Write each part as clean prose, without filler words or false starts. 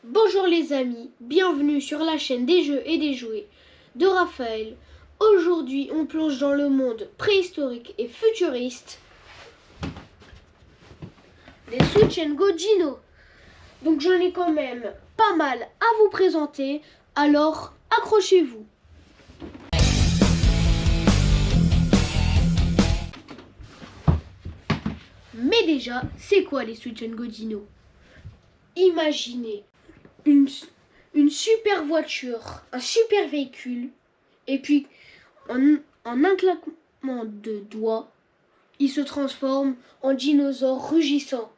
Bonjour les amis, bienvenue sur la chaîne des jeux et des jouets de Raphaël. Aujourd'hui on plonge dans le monde préhistorique et futuriste des Switch Go Dino. Donc j'en ai quand même pas mal à vous présenter, alors accrochez-vous. Mais déjà, c'est quoi les Switch Go Dino? Imaginez une super voiture, un super véhicule, et puis en un claquement de doigts, il se transforme en dinosaure rugissant,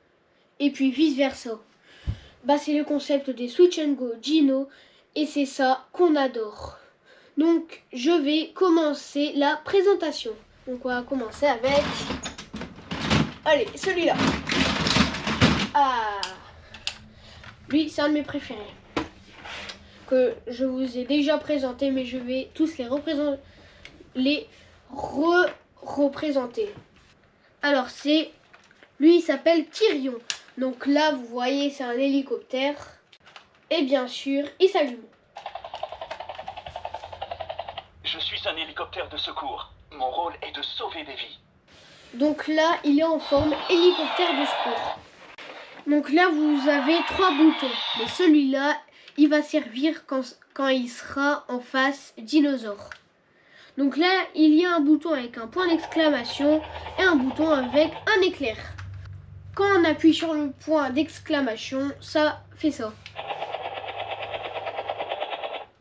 et puis vice versa. C'est le concept des Switch Go Dino, et c'est ça qu'on adore. Donc je vais commencer la présentation. Donc on va commencer avec, allez, celui-là. Lui, c'est un de mes préférés, que je vous ai déjà présenté, mais je vais tous les représenter. Alors lui, il s'appelle Tyrion. Donc là, vous voyez, c'est un hélicoptère. Et bien sûr, il s'allume. Je suis un hélicoptère de secours. Mon rôle est de sauver des vies. Donc là, il est en forme hélicoptère de secours. Donc là, vous avez 3 boutons. Mais celui-là, il va servir quand il sera en face dinosaure. Donc là, il y a un bouton avec un point d'exclamation et un bouton avec un éclair. Quand on appuie sur le point d'exclamation, ça fait ça.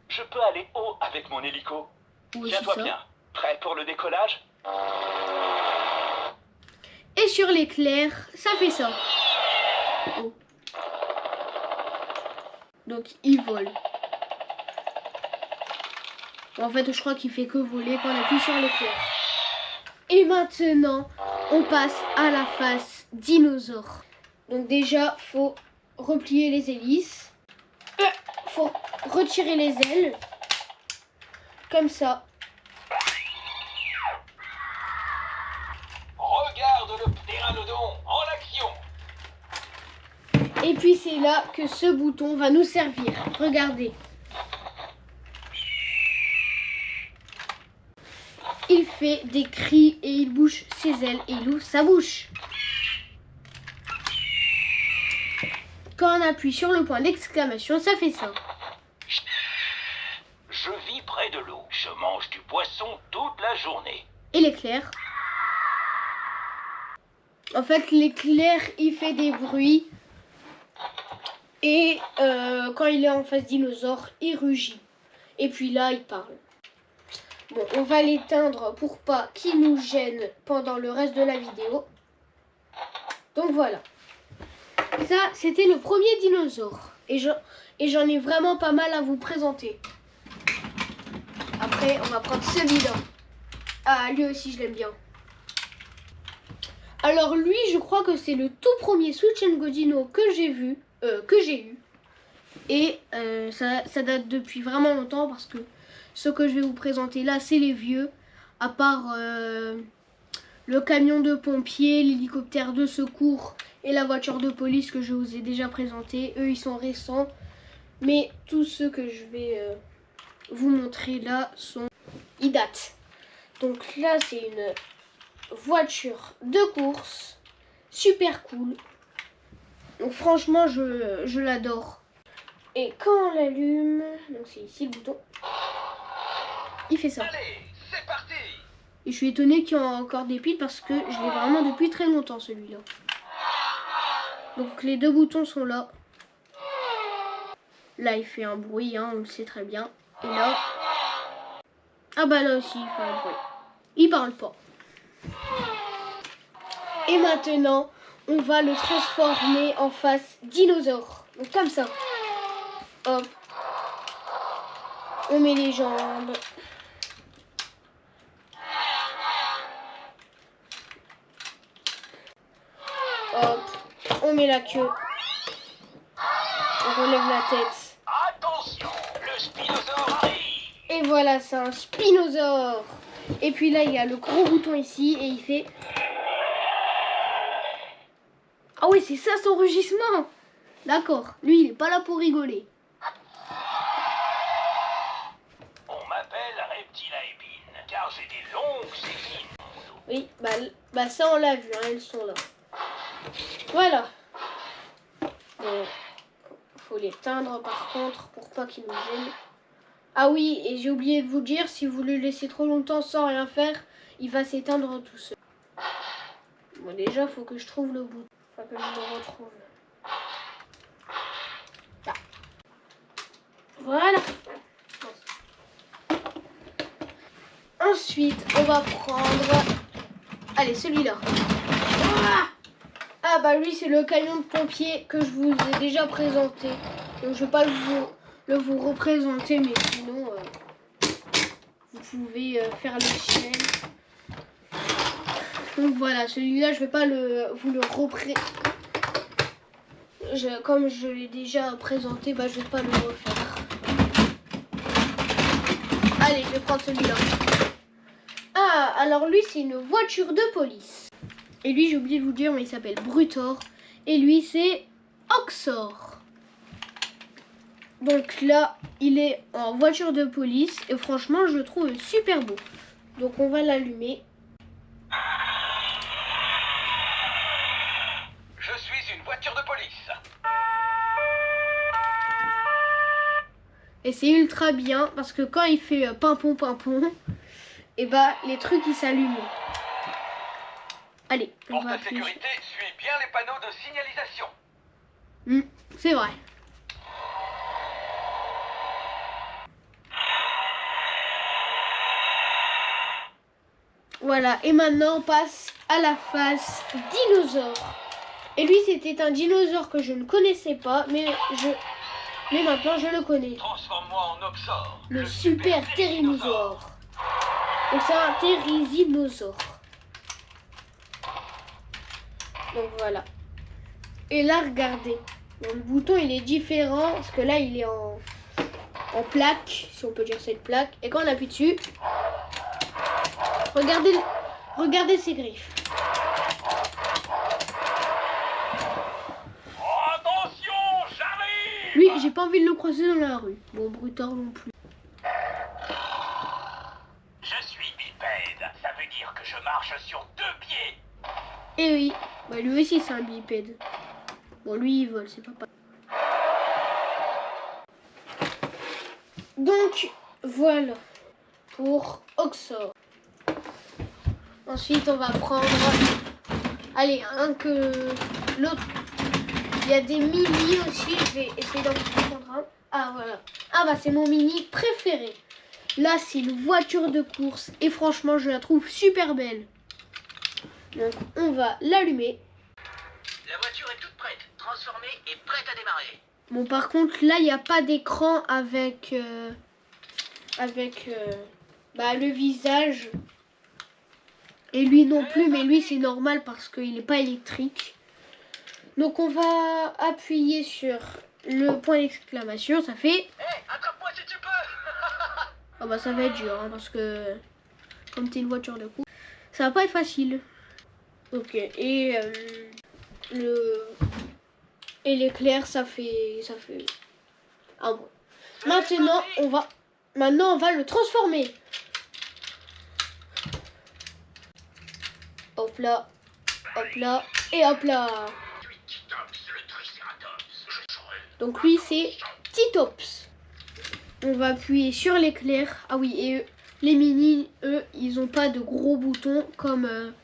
Je peux aller haut avec mon hélico. Oui, tiens-toi bien. Prêt pour le décollage? Et sur l'éclair, ça fait ça. Oh. Donc il vole. En fait, je crois qu'il fait que voler quand on appuie sur l'éclair. Et maintenant, on passe à la face dinosaure. Donc déjà, faut replier les hélices. Faut retirer les ailes. Comme ça. Regarde le ptéranodon en action. Et puis c'est là que ce bouton va nous servir. Regardez. Il fait des cris et il bouge ses ailes et il ouvre sa bouche. Quand on appuie sur le point d'exclamation, ça fait ça. Je vis près de l'eau. Je mange du poisson toute la journée. Et l'éclair. En fait, l'éclair, il fait des bruits. Et quand il est en face dinosaure, il rugit. Et puis là, il parle. Bon, on va l'éteindre pour pas qu'il nous gêne pendant le reste de la vidéo. Donc voilà. Ça, c'était le premier dinosaure. Et j'en ai vraiment pas mal à vous présenter. Après, on va prendre celui-là. Ah, lui aussi, je l'aime bien. Alors lui, je crois que c'est le tout premier Switch Go Dino que j'ai eu. Et ça date depuis vraiment longtemps parce que ce que je vais vous présenter là, c'est les vieux. À part le camion de pompiers, l'hélicoptère de secours et la voiture de police que je vous ai déjà présenté. Eux, ils sont récents. Mais tous ceux que je vais vous montrer là, ils datent. Donc là, c'est une voiture de course. Super cool. Donc franchement, je l'adore. Et quand on l'allume, donc c'est ici le bouton, il fait ça. Allez, c'est parti. Et je suis étonnée qu'il y ait encore des piles parce que je l'ai vraiment depuis très longtemps celui-là. Donc les deux boutons sont là. Là il fait un bruit, on le sait très bien. Et là, là aussi il fait un bruit. Il parle pas. Et maintenant, on va le transformer en face dinosaure. Donc comme ça. Hop. On met les jambes. Hop. On met la queue. On relève la tête. Attention, le spinosaure arrive. Et voilà, c'est un spinosaure. Et puis là, il y a le gros bouton ici et il fait... Ah oui, c'est ça son rugissement. D'accord, lui il est pas là pour rigoler. On m'appelle Reptile à épines, car j'ai des longues épines. Oui, bah ça on l'a vu, hein, elles sont là. Voilà. Bon, faut l'éteindre par contre pour pas qu'il nous gêne. Ah oui, et j'ai oublié de vous dire, si vous le laissez trop longtemps sans rien faire, il va s'éteindre tout seul. Bon, déjà, faut que je trouve le bout. Enfin, que je le retrouve. Là. Voilà. Ensuite, on va prendre... Allez, celui-là. Ah bah lui, c'est le camion de pompier que je vous ai déjà présenté. Donc, je vais pas vous représenter, mais sinon, vous pouvez faire l'échelle. Donc voilà, celui-là, je vais pas vous le représenter. Comme je l'ai déjà présenté, bah je vais pas le refaire. Allez, je vais prendre celui-là. Ah, alors lui, c'est une voiture de police. Et lui, j'ai oublié de vous dire, mais il s'appelle Brutor. Et lui, c'est Oxor. Donc là, il est en voiture de police. Et franchement, je le trouve super beau. Donc on va l'allumer. Je suis une voiture de police. Et c'est ultra bien parce que quand il fait pimpon pimpon, et bah les trucs ils s'allument. Allez, on Pour va ta appuyer. sécurité, suis bien les panneaux de signalisation. C'est vrai. Voilà, et maintenant on passe à la phase dinosaure. Et lui c'était un dinosaure que je ne connaissais pas, mais maintenant je le connais. Transforme-moi en Oxor. Le super Térinosaure. Donc c'est un Térinosaure. Donc voilà. Et là regardez. Donc, le bouton il est différent parce que là il est en plaque, si on peut dire cette plaque. Et quand on appuie dessus, regardez ses griffes. Attention, j'arrive. Lui, j'ai pas envie de le croiser dans la rue. Bon, Brutor non plus. Je suis bipède. Ça veut dire que je marche sur 2 pieds. Et oui, bah lui aussi c'est un bipède. Bon, lui il vole, c'est pas pareil. Donc, voilà pour Oxor. Ensuite, on va prendre... Allez, un que l'autre. Il y a des mini aussi, je vais essayer d'en prendre un. Ah, voilà. Ah, bah, c'est mon mini préféré. Là, c'est une voiture de course. Et franchement, je la trouve super belle. Donc, on va l'allumer. La voiture est toute prête, transformée et prête à démarrer. Bon, par contre, là, il n'y a pas d'écran avec le visage. Et lui non plus, mais lui, c'est normal parce qu'il n'est pas électrique. Donc, on va appuyer sur le point d'exclamation. Ça fait... Hé, attrape-moi si tu peux. Ah bah, ça va être dur, hein, parce que comme t'es une voiture de course, ça va pas être facile. Ok, et l'éclair, ça fait... Ah bon. Maintenant, on va le transformer. Hop là, et hop là. Donc lui, c'est Titops. On va appuyer sur l'éclair. Ah oui, et les mini, eux, ils ont pas de gros boutons comme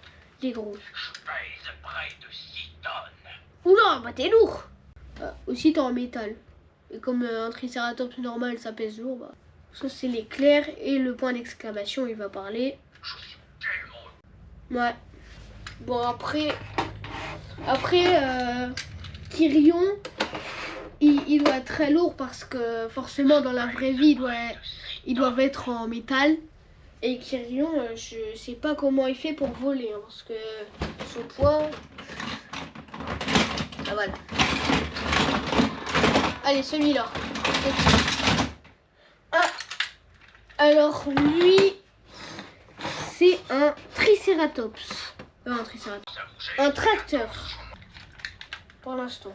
les gros. Je pèse près de 6 tonnes. Oula, bah t'es lourd. Aussi t'es en métal. Et comme un tricératops normal, ça pèse lourd, bah. Ça c'est l'éclair et le point d'exclamation, il va parler. Je suis tellement... Ouais. Bon après Kyrion, il doit être très lourd parce que forcément dans la vraie vie ils doivent être en métal. Et Kyrion, je sais pas comment il fait pour voler hein, parce que son poids. Ah voilà. Allez celui-là. Ah. Alors lui, c'est un tricératops. Un tracteur pour l'instant.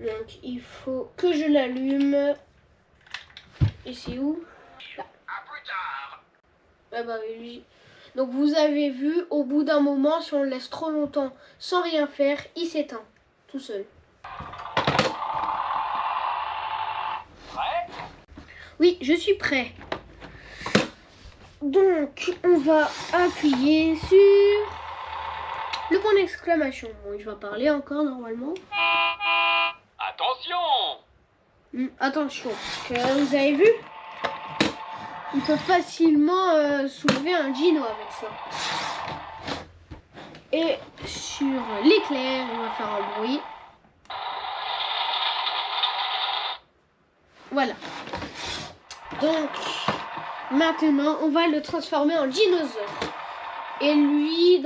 Donc il faut que je l'allume. Et c'est où? Là. Ah bah oui. Donc vous avez vu, au bout d'un moment, si on le laisse trop longtemps sans rien faire, il s'éteint tout seul. Prêt? Oui, je suis prêt. Donc on va appuyer sur le point d'exclamation. Bon, il va parler encore normalement. Attention! Attention, parce que vous avez vu, il peut facilement soulever un dino avec ça. Et sur l'éclair, il va faire un bruit. Voilà. Donc, maintenant, on va le transformer en dinosaure. Et lui,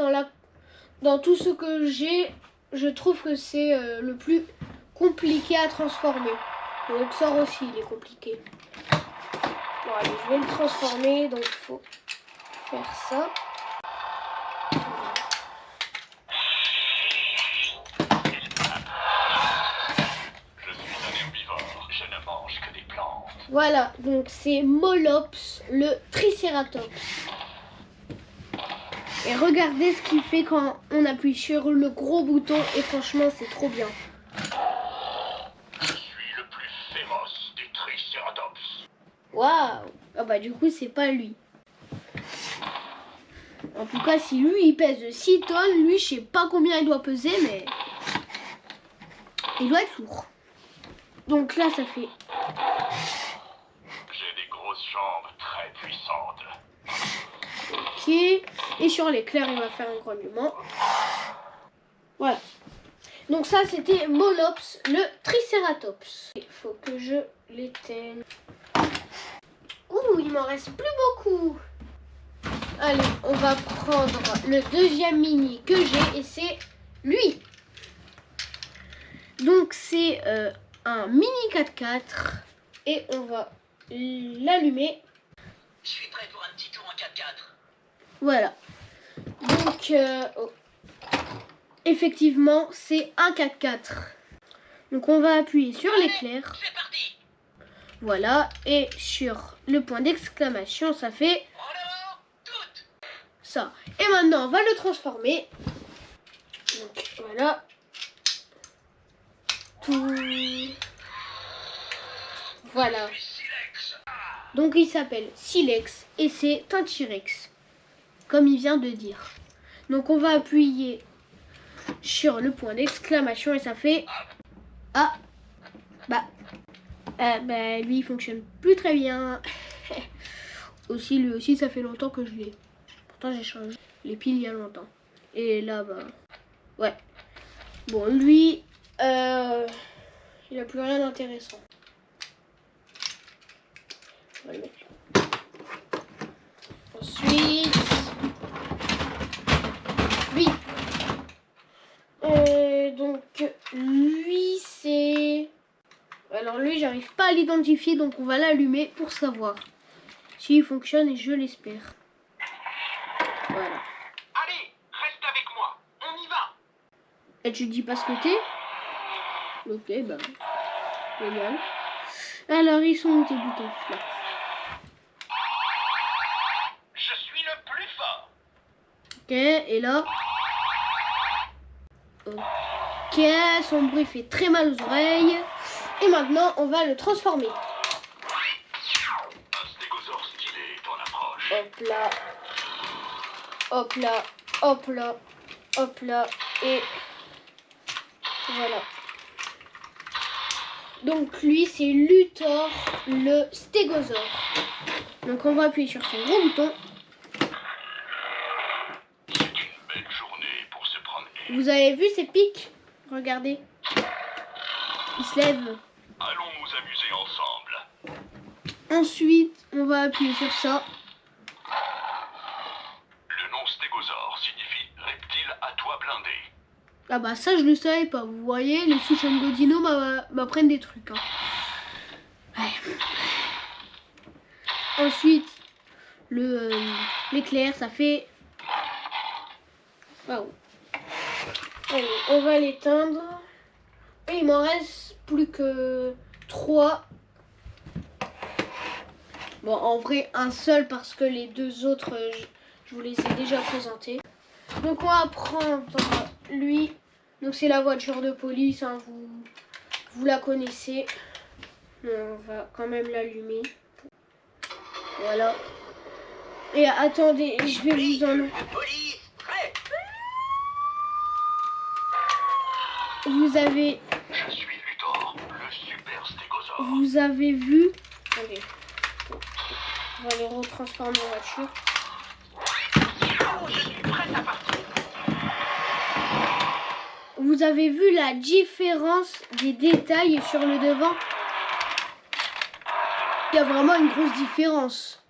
dans tout ce que j'ai, je trouve que c'est le plus compliqué à transformer. Le sort aussi, il est compliqué. Bon, allez, je vais le transformer, donc il faut faire ça. Je suis un herbivore. Je ne mange que des plantes. Voilà, donc c'est Molops, le Triceratops. Et regardez ce qu'il fait quand on appuie sur le gros bouton et franchement c'est trop bien. Je suis le plus féroce des Triceratops. Waouh! Ah bah du coup c'est pas lui. En tout cas si lui il pèse 6 tonnes, lui je sais pas combien il doit peser mais il doit être lourd. Donc là ça fait... J'ai des grosses jambes très puissantes. Ok. Et sur l'éclair il va faire un grognement. Voilà. Donc ça c'était Molops, le Triceratops. Il faut que je l'éteigne. Ouh, il m'en reste plus beaucoup. Allez, on va prendre le deuxième mini que j'ai et c'est lui. Donc c'est un mini 4x4 et on va l'allumer. Je suis prêt pour un petit tour en 4x4. Voilà. Donc effectivement c'est un 4x4. Donc on va appuyer sur l'éclair. C'est parti! Voilà. Et sur le point d'exclamation ça fait En avant, toutes! ça. Et maintenant on va le transformer. Donc voilà. Tout. Voilà. Silex! Donc il s'appelle Silex et c'est un T-Rex, comme il vient de dire. Donc on va appuyer sur le point d'exclamation et ça fait... Ah, bah lui il fonctionne plus très bien. Aussi lui aussi ça fait longtemps que je l'ai. Pourtant j'ai changé les piles il y a longtemps. Et là bah ouais. Bon lui il a plus rien d'intéressant. On va le mettre là. Ensuite, lui. Donc lui c'est... Alors lui j'arrive pas à l'identifier donc on va l'allumer pour savoir s'il fonctionne et je l'espère. Voilà. Allez, reste avec moi. On y va. Et tu dis pas ce que t'es? Ok, bah génial. Alors ils sont où tes boutons là? Je suis le plus fort. Ok, et là. Ok, son bruit fait très mal aux oreilles. Et maintenant, on va le transformer. Un stégosaure stylé est en approche. Hop là. Hop là. Hop là. Hop là. Et voilà. Donc lui, c'est Luthor, le stégosaure. Donc on va appuyer sur son gros bouton. C'est une belle journée pour se promener. Vous avez vu ses pics? Regardez. Il se lève. Allons nous amuser ensemble. Ensuite, on va appuyer sur ça. Le nom stégosaure signifie reptile à toit blindé. Ah bah ça, je le savais pas. Vous voyez, les Sushan Godino m'apprennent des trucs. Hein. Ouais. Ensuite, l'éclair, ça fait... Waouh. Allez, on va l'éteindre. Et il m'en reste plus que 3. Bon, en vrai, un seul parce que les 2 autres, je vous les ai déjà présentés. Donc, on va prendre lui. Donc, c'est la voiture de police, hein, vous la connaissez. On va quand même l'allumer. Voilà. Et attendez, je vais vous en... Police, prêt. Vous avez... Je suis Luthor, le super stégosaure. Vous avez vu... Attendez. On va les retransformer en voiture. Je suis prête à partir. Vous avez vu la différence des détails sur le devant? Il y a vraiment une grosse différence.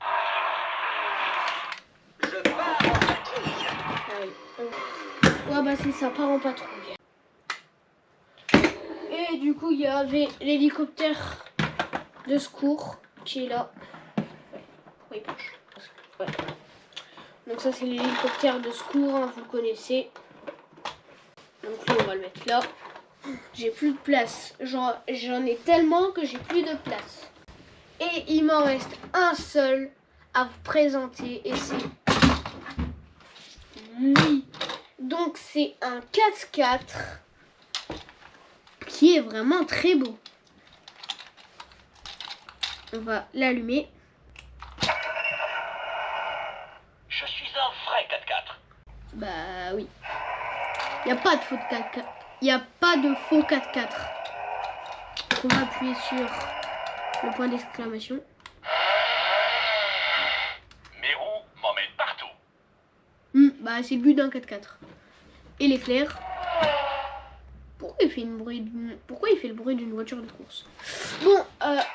Je pars en patrouille. Ah oui. Ouais, bah c'est ça, part en patrouille. Et du coup, il y avait l'hélicoptère de secours qui est là. Oui, ouais. Donc ça, c'est l'hélicoptère de secours, hein, vous le connaissez. Donc lui, on va le mettre là. J'ai plus de place. J'en ai tellement que j'ai plus de place. Et il m'en reste un seul à vous présenter. Et c'est lui. Donc c'est un 4x4 qui est vraiment très beau. On va l'allumer. Je suis un vrai 4x4. Bah oui. Il n'y a pas de faux 4x4. Il n'y a pas de faux 4x4. On va appuyer sur le point d'exclamation. Mes roues m'emmènent partout. Bah c'est le but d'un 4x4. Et l'éclair. Pourquoi il fait le bruit d'une voiture de course? Bon,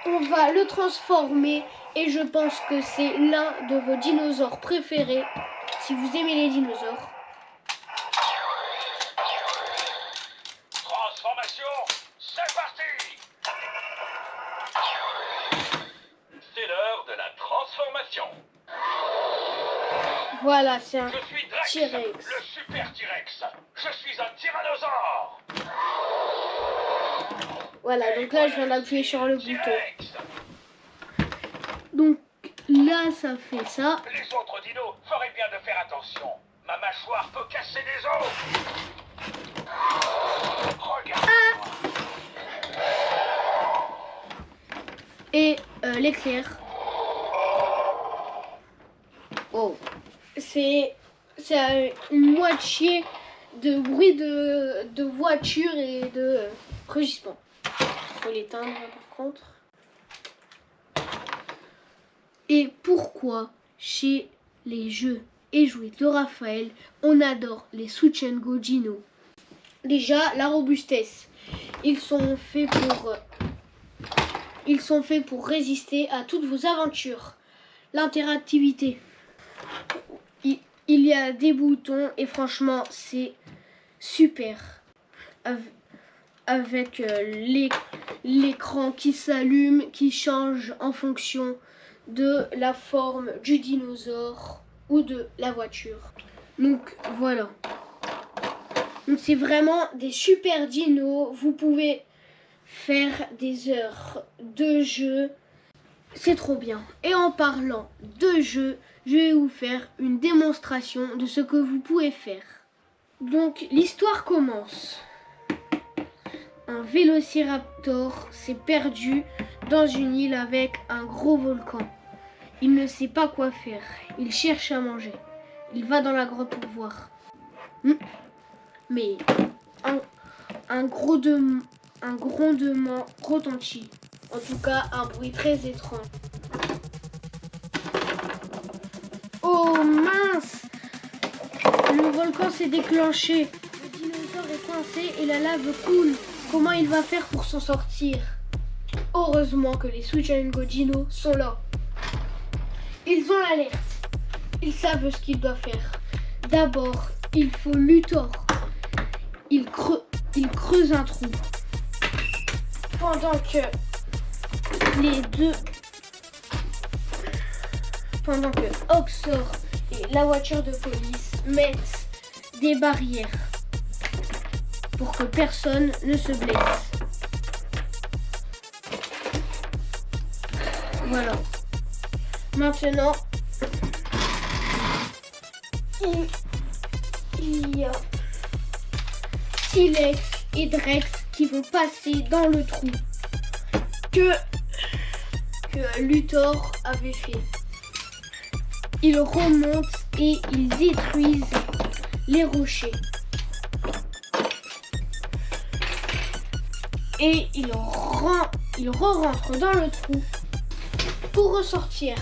on va le transformer et je pense que c'est l'un de vos dinosaures préférés. Si vous aimez les dinosaures. Transformation, c'est parti. C'est l'heure de la transformation. Voilà, c'est un Je suis Drex, T-Rex. le super T-Rex. Je suis un tyrannosaure. Voilà, donc là je viens d'appuyer sur le bouton. T-Rex. Donc là ça fait ça. Les autres dinos feraient bien de faire attention. Ma mâchoire peut casser des os. Regarde. Et l'éclair. Oh. C'est une moitié de bruit de voiture et de rugissement. Il faut l'éteindre par contre. Et pourquoi chez les jeux et jouets de Raphaël, on adore les Switch & Go Dino? Déjà, la robustesse. Ils sont faits pour résister à toutes vos aventures. L'interactivité. Il y a des boutons et franchement, c'est super. Avec l'écran qui s'allume, qui change en fonction de la forme du dinosaure ou de la voiture. Donc voilà. Donc c'est vraiment des super dinos. Vous pouvez faire des heures de jeu. C'est trop bien. Et en parlant de jeu, je vais vous faire une démonstration de ce que vous pouvez faire. Donc l'histoire commence. Un vélociraptor s'est perdu dans une île avec un gros volcan. Il ne sait pas quoi faire. Il cherche à manger. Il va dans la grotte pour voir. Mais un grondement retentit. En tout cas, un bruit très étrange. Oh mince! Le volcan s'est déclenché. Le dinosaure est coincé et la lave coule. Comment il va faire pour s'en sortir? Heureusement que les Switch & Go Dino sont là. Ils ont l'alerte. Ils savent ce qu'ils doivent faire. D'abord, il faut Luthor. Il creuse un trou. Pendant que Oxor et la voiture de police mettent des barrières pour que personne ne se blesse. Voilà. Maintenant, il y a Silex et Drex qui vont passer dans le trou que Luthor avait fait. Ils remontent et ils détruisent les rochers. Et ils re-rentrent dans le trou pour ressortir.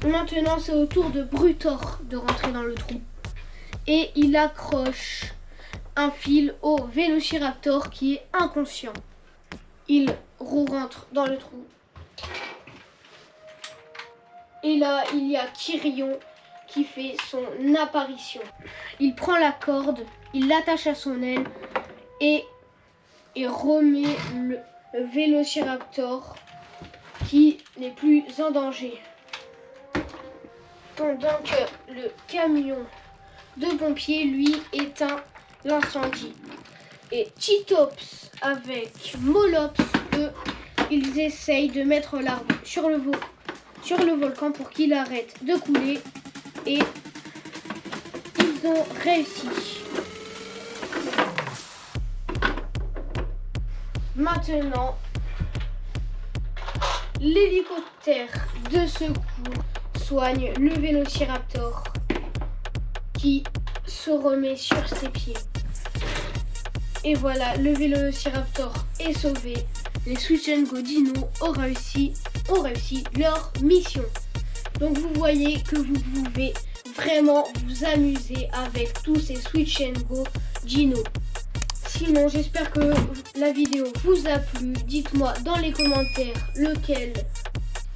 Maintenant, c'est au tour de Brutor de rentrer dans le trou. Et il accroche un fil au Vélociraptor qui est inconscient. Il rentre dans le trou. Et là, il y a Kyrion qui fait son apparition. Il prend la corde, il l'attache à son aile et remet le Vélociraptor qui n'est plus en danger. Pendant que le camion de pompiers, lui, éteint l'incendie. Et Titops avec Molops, eux, ils essayent de mettre l'arbre sur le volcan pour qu'il arrête de couler. Et ils ont réussi. Maintenant, l'hélicoptère de secours soigne le Vélociraptor qui se remet sur ses pieds. Et voilà, le Vélociraptor est sauvé. Les Switch & Go Dino ont réussi leur mission. Donc vous voyez que vous pouvez vraiment vous amuser avec tous ces Switch & Go Dino. Sinon, j'espère que la vidéo vous a plu. Dites-moi dans les commentaires lequel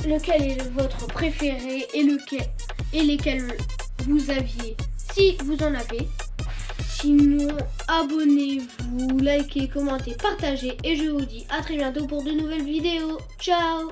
est votre préféré et lesquels vous aviez, si vous en avez. Sinon, abonnez-vous, likez, commentez, partagez et je vous dis à très bientôt pour de nouvelles vidéos. Ciao!